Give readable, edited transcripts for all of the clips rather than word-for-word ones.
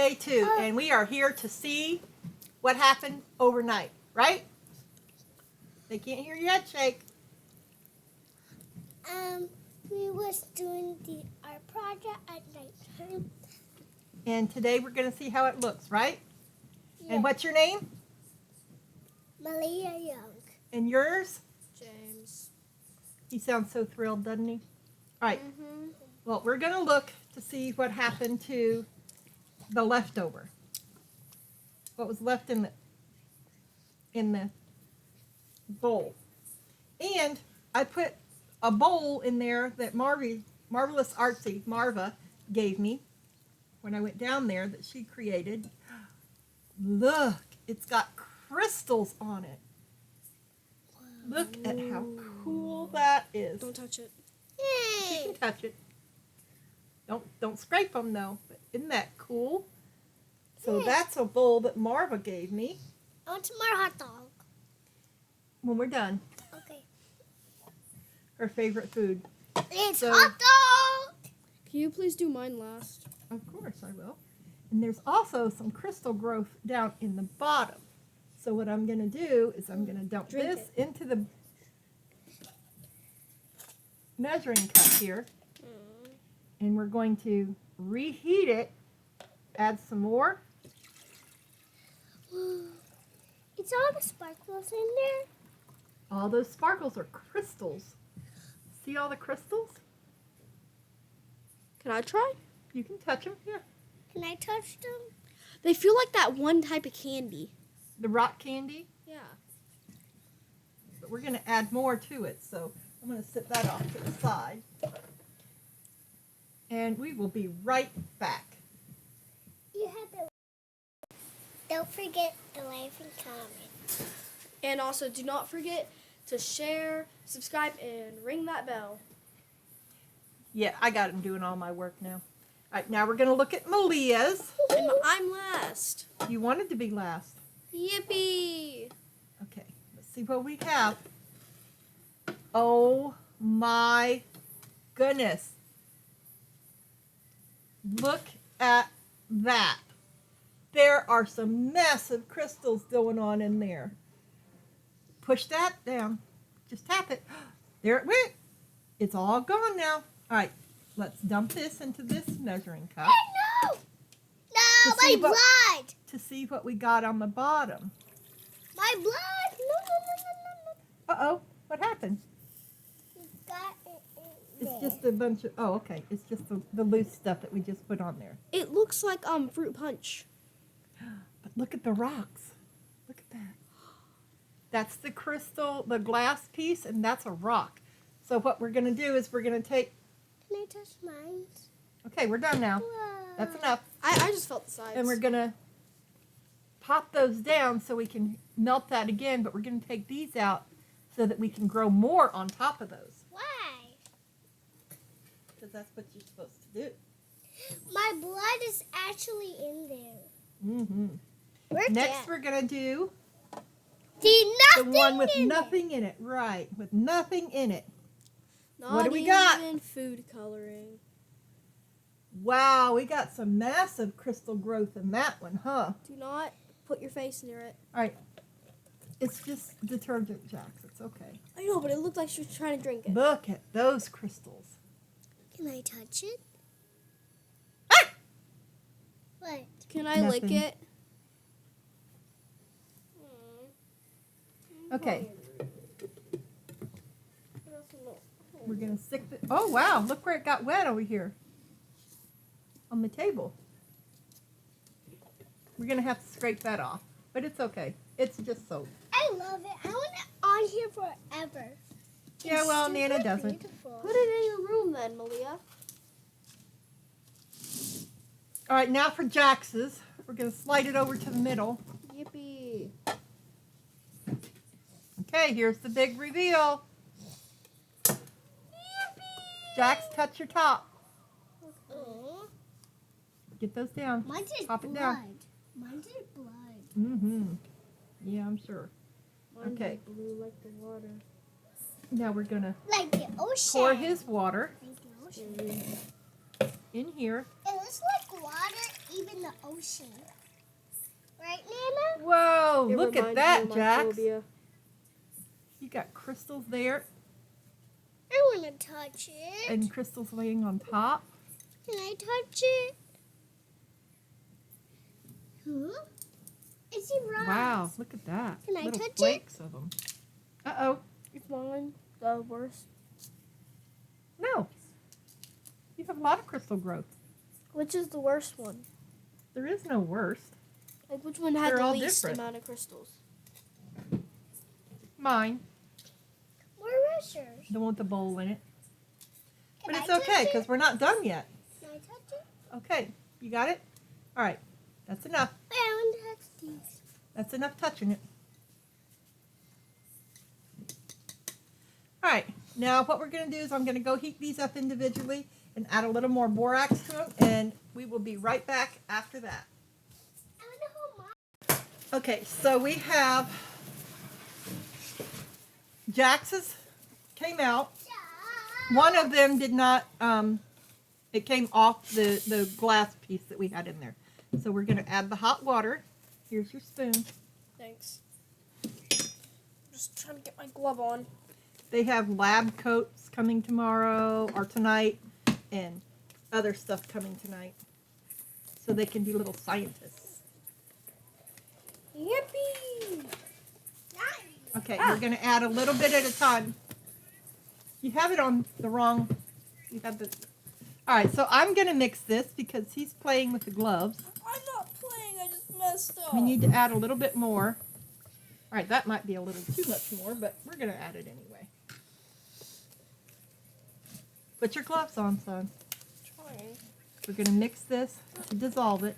day 2, and we are here to see what happened overnight, right? They can't hear your head shake. We was doing our project at nighttime. And today we're going to see how it looks, right? Yeah. And what's your name? Malia Young. And yours? James. He sounds so thrilled, doesn't he? All right. Mm-hmm. Well, we're going to look to see what happened to the leftover. What was left in the bowl. And I put a bowl in there that Marvelous Artsy, Marva, gave me when I went down there that she created. Look, it's got crystals on it. Look at how cool that is. Don't touch it. You can touch it. Don't scrape them though. But isn't that cool? So that's a bowl that Marva gave me. I want some more hot dog. When we're done. Okay. Her favorite food. It's So- hot dog! Can you please do mine last? Of course I will. And there's also some crystal growth down in the bottom. So what I'm going to do is I'm going to dump Drink this into the measuring cup here. And we're going to reheat it. Add some more. It's all the sparkles in there. All those sparkles are crystals. See all the crystals? Can I try? You can touch them. Yeah. Can I touch them? They feel like that one type of candy. The rock candy. Yeah. But we're going to add more to it. So I'm going to set that off to the side. And we will be right back. You have to. Don't forget to like and comment. And also, do not forget to share, subscribe, and ring that bell. Yeah, I got him doing all my work now. All right, now we're going to look at Malia's. And I'm last. You wanted to be last. Yippee! Okay, let's see what we have. Oh my goodness. Look at that. There are some massive crystals going on in there. Push that down. Just tap it. There it went. It's all gone now. All right, let's dump this into this measuring cup No! No, To see my what- blood! to see what we got on the bottom. My blood! No. Uh-oh, what happened? You got it in It's there. just a bunch of, oh, okay. It's just the loose stuff that we just put on there. It looks like fruit punch. But look at the rocks. Look at that. That's the crystal, the glass piece, and that's a rock. So what we're going to do is we're going to take, Can I touch mine? okay, we're done now. That's enough. I just felt the sides. And we're going to pop those down so we can melt that again, but we're going to take these out so that we can grow more on top of those. Why? Because that's what you're supposed to do. My blood is actually in there. Mm-hmm. Where's Next that? we're going to do The the nothing one with in nothing in it. Right, with nothing in it. Not what do we got? even food coloring. Wow, we got some massive crystal growth in that one, huh? Do not put your face near it. All right. It's just detergent, Jax. It's okay. I know, but it looked like she was trying to drink it. Look at those crystals. Can I touch it? Ah! What? Can I lick Nothing. it? Okay. We're going to stick the... Oh, wow. Look where it got wet over here. On the table. We're going to have to scrape that off. But it's okay. It's just soap. I love it. I want it on here forever. Yeah, It's well, super Nana doesn't. beautiful. Put it in your room then, Malia. All right, now for Jax's. We're going to slide it over to the middle. Yippee. Okay, here's the big reveal. Jax, touch your top. Aw. Get those down. Mine's is Pop it blood. down. Mine's is blood. Mm-hmm. Yeah, I'm sure. Mine's Okay. blue like the water. Now we're going to Like the ocean. pour his water Like the ocean. in here. It looks like water, even the ocean. ocean. Right, Nana? Whoa, It look at reminds that, me of my Jax. phobia. You got crystals there I want to touch it. and crystals laying on top. Can I touch it? Huh? It's a rock. Wow, look at that. Can I Little touch it? flakes of them. Uh-oh. Is mine the worst? No. You have a lot of crystal growth. Which is the worst one? There is no worst. Like, which one had They're the all least different. amount of crystals? Mine. More yours. The one with the bowl in it. Can But I it's touch okay, it? because we're not done yet. Can I touch it? Okay, you got it? All right, that's enough. Wait, I want to touch these. That's enough touching it. All right, now what we're going to do is I'm going to go heat these up individually and add a little more borax to them, and we will be right back after that. I want to hold mine. Okay, so we have Jax's came out. One of them did not, it came off the glass piece that we had in there. So we're going to add the hot water. Here's your spoon. Thanks. Just trying to get my glove on. They have lab coats coming tomorrow or tonight and other stuff coming tonight. So they can be little scientists. Yippee! Okay, we're going to add a little bit at a time. You have it on the wrong, you have the, all right, so I'm going to mix this because he's playing with the gloves. I'm not playing, I just messed up. We need to add a little bit more. All right, that might be a little too much more, but we're going to add it anyway. Put your gloves on, son. Trying. We're going to mix this to dissolve it.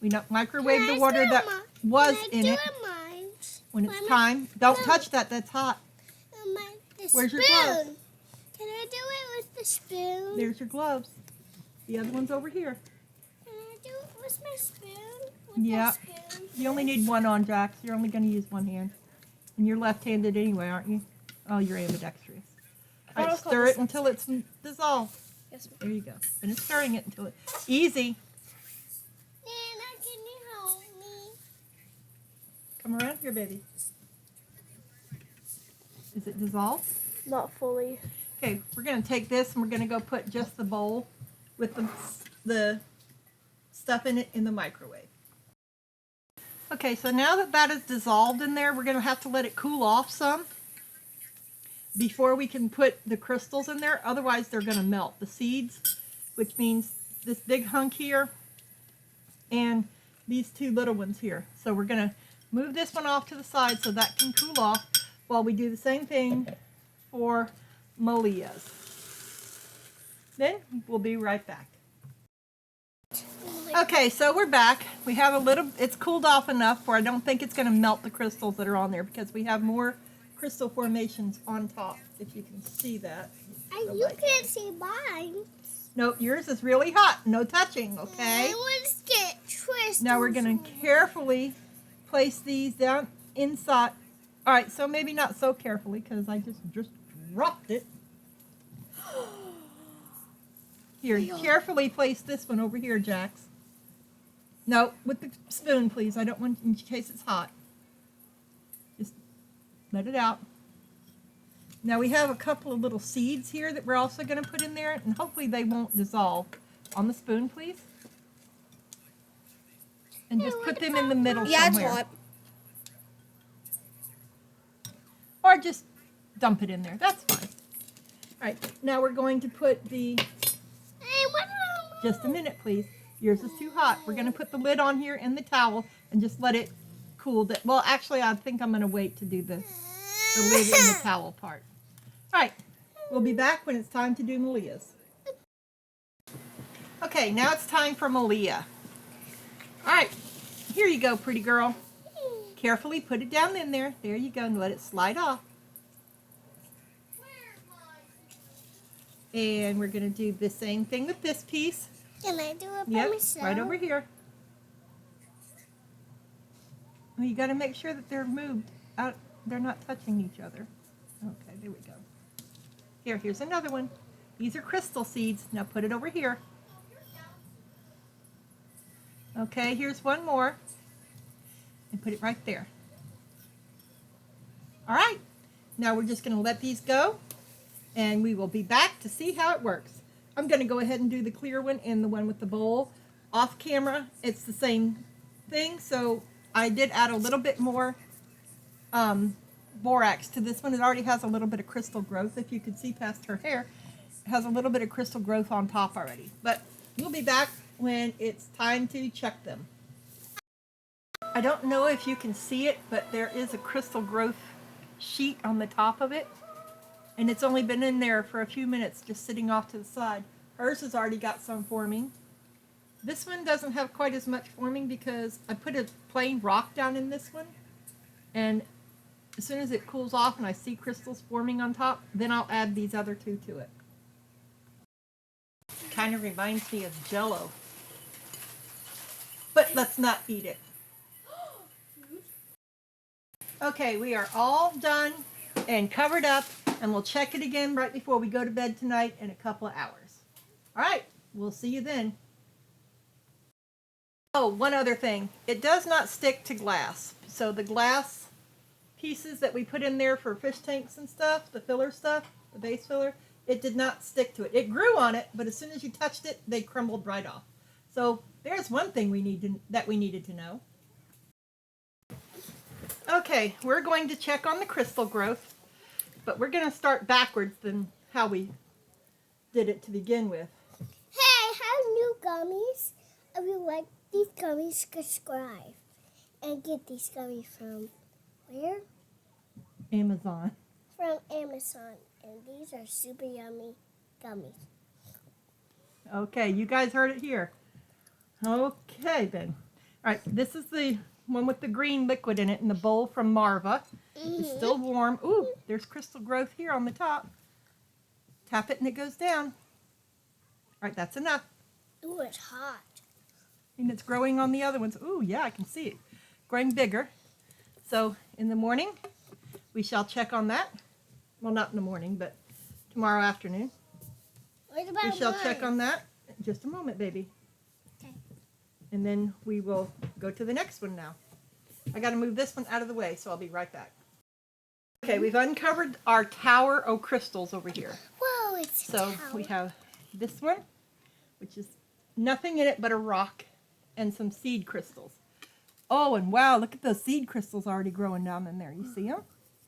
We not microwave Can the I water do that mine? was Can I in do it mine? when it's Mama, time. Don't no. touch that, that's hot. The Where's your spoon. gloves? Can I do it with the spoon? There's your gloves. The other one's over here. Can I do it with my spoon? With Yeah. that spoon? You only need one on, Jax. You're only going to use one hand. And you're left-handed anyway, aren't you? Oh, you're ambidextrous. All right, stir it until it's dissolved. Yes, ma'am. There you go. Finish stirring it until it's easy. Nana, can you help me? Come around here, baby. Is it dissolved? Not fully. Okay, we're going to take this and we're going to go put just the bowl with the stuff in it in the microwave. Okay, so now that that is dissolved in there, we're going to have to let it cool off some before we can put the crystals in there. Otherwise, they're going to melt. The seeds, which means this big hunk here and these two little ones here. So we're going to move this one off to the side so that can cool off while we do the same thing for Mule's. Then we'll be right back. Okay, so we're back. We have a little, it's cooled off enough where I don't think it's going to melt the crystals that are on there because we have more crystal formations on top, if you can see that. And you can't see mine. No, yours is really hot. No touching, okay? I want to get twisted. Now we're going to carefully place these down inside. All right, so maybe not so carefully because I just dropped it. Here, carefully place this one over here, Jax. No, with the spoon, please. I don't want, in case it's hot. Just let it out. Now we have a couple of little seeds here that we're also going to put in there, and hopefully they won't dissolve. On the spoon, please. And just put them in the middle somewhere. hot. Or just dump it in there. That's fine. All right, now we're going to put the, just a minute, please. Yours is too hot. We're going to put the lid on here and the towel and just let it cool. Well, actually, I think I'm going to wait to do the lid and the towel part. All right, we'll be back when it's time to do Malia's. Okay, now it's time for Malia. All right, here you go, pretty girl. Carefully put it down in there. There you go, and let it slide off. And we're going to do the same thing with this piece. Can I do it by Yep, myself? right over here. Well, you got to make sure that they're moved out. They're not touching each other. Okay, there we go. Here's another one. These are crystal seeds. Now put it over here. Okay, here's one more. And put it right there. All right, now we're just going to let these go, and we will be back to see how it works. I'm going to go ahead and do the clear one and the one with the bowl. Off camera, it's the same thing, so I did add a little bit more borax to this one. It already has a little bit of crystal growth. If you could see past her hair, it has a little bit of crystal growth on top already. But we'll be back when it's time to check them. I don't know if you can see it, but there is a crystal growth sheet on the top of it, and it's only been in there for a few minutes, just sitting off to the side. Hers has already got some forming. This one doesn't have quite as much forming because I put a plain rock down in this one, and as soon as it cools off and I see crystals forming on top, then I'll add these other two to it. Kind of reminds me of Jell-O, but let's not eat it. Okay, we are all done and covered up, and we'll check it again right before we go to bed tonight in a couple of hours. All right, we'll see you then. Oh, one other thing. It does not stick to glass. So the glass pieces that we put in there for fish tanks and stuff, the filler stuff, the base filler, it did not stick to it. It grew on it, but as soon as you touched it, they crumbled right off. So there's one thing we needed to know. Okay, we're going to check on the crystal growth, but we're going to start backwards than how we did it to begin with. Hey, I have new gummies. If you like these gummies, subscribe. And get these gummies from where? Amazon. From Amazon. And these are super yummy gummies. Okay, you guys heard it here. Okay, then. All right, this is the one with the green liquid in it in the bowl from Marva. It's still warm. Ooh, there's crystal growth here on the top. Tap it and it goes down. All right, that's enough. Ooh, it's hot. And it's growing on the other ones. Ooh, yeah, I can see it growing bigger. So in the morning, we shall check on that. Well, not in the morning, but tomorrow afternoon. What about We shall mine? check on that. Just a moment, baby. Okay. And then we will go to the next one now. I got to move this one out of the way, so I'll be right back. Okay, we've uncovered our tower of crystals over here. Whoa, it's a So tower. we have this one, which is nothing in it but a rock and some seed crystals. Oh, and wow, look at those seed crystals already growing down in there. You see them?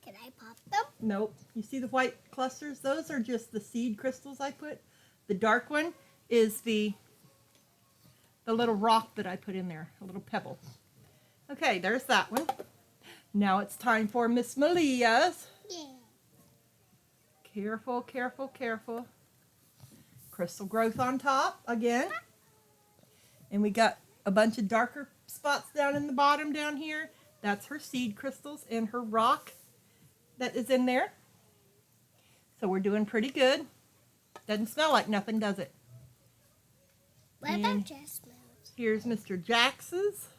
Can I pop them? Nope. You see the white clusters? Those are just the seed crystals I put. The dark one is the little rock that I put in there, a little pebble. Okay, there's that one. Now it's time for Miss Malia's. Yeah. Careful, careful, careful. Crystal growth on top again. And we got a bunch of darker spots down in the bottom down here. That's her seed crystals and her rock that is in there. So we're doing pretty good. Doesn't smell like nothing, does it? What And about jasmine? here's Mr. Jax's.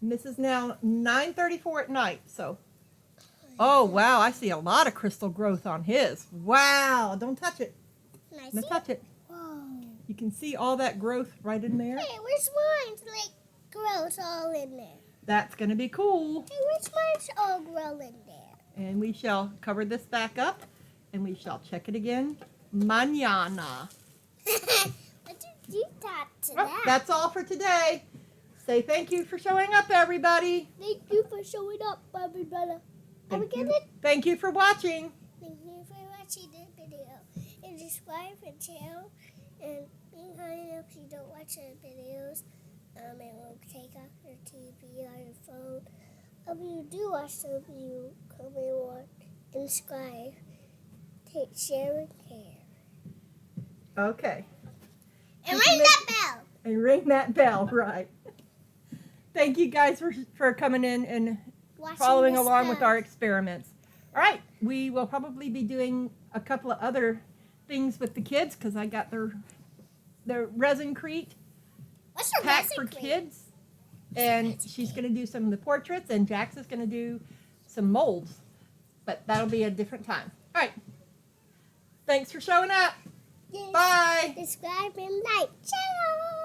And this is now 9:34 at night, so. Oh, wow, I see a lot of crystal growth on his. Wow, don't touch it. Can I Don't see? touch it. Whoa. You can see all that growth right in there. Hey, where's mine's like grows all in there? That's going to be cool. Hey, where's mine's all grow in there? And we shall cover this back up, and we shall check it again mañana. What did you talk to Well, that? that's all for today. Say thank you for showing up, everybody. Thank you for showing up, Bobby Brother. Have a Thank good you. one. Thank you for watching. Thank you for watching this video. And subscribe and share. And be kind if you don't watch the videos. It will take off your TV or your phone. If you do watch the video, comment on and subscribe. Take share and care. Okay. And Did you ring that bell. And ring that bell, right. Thank you guys for coming in and Watching following this along with stuff. our experiments. All right, we will probably be doing a couple of other things with the kids because I got their resin-crete What's your pack resin for cream? kids. And she's going to do some of the portraits, and Jax is going to do some molds. But that'll be a different time. All right. Thanks for showing up. Yes. Bye. Subscribe and like. Ciao.